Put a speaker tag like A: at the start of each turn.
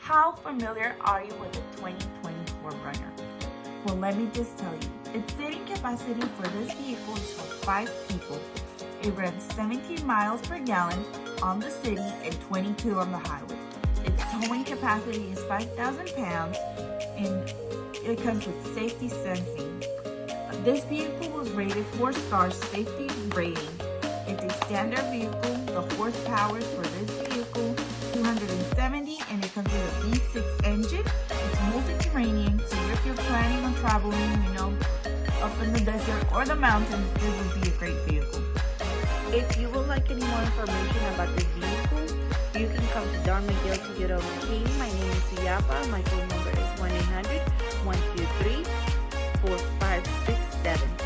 A: How familiar are you with the 2024 Runner? Well, let me just tell you, its seating capacity for this vehicle is for 5 people. It runs 17 miles per gallon on the city and 22 on the highway. Its towing capacity is 5,000 pounds and it comes with safety sensing. This vehicle was rated 4-star safety rating. It's a standard vehicle. The horsepower for this vehicle 270 and it comes with a V6 engine. It's multi-terrain, so if you're planning on traveling, up in the desert or the mountains, this would be a great vehicle.
B: If you would like any more information about this vehicle, you can come to Don Miguel to get a booking. My name is Suyapa. My phone number is 1-800-123-4567.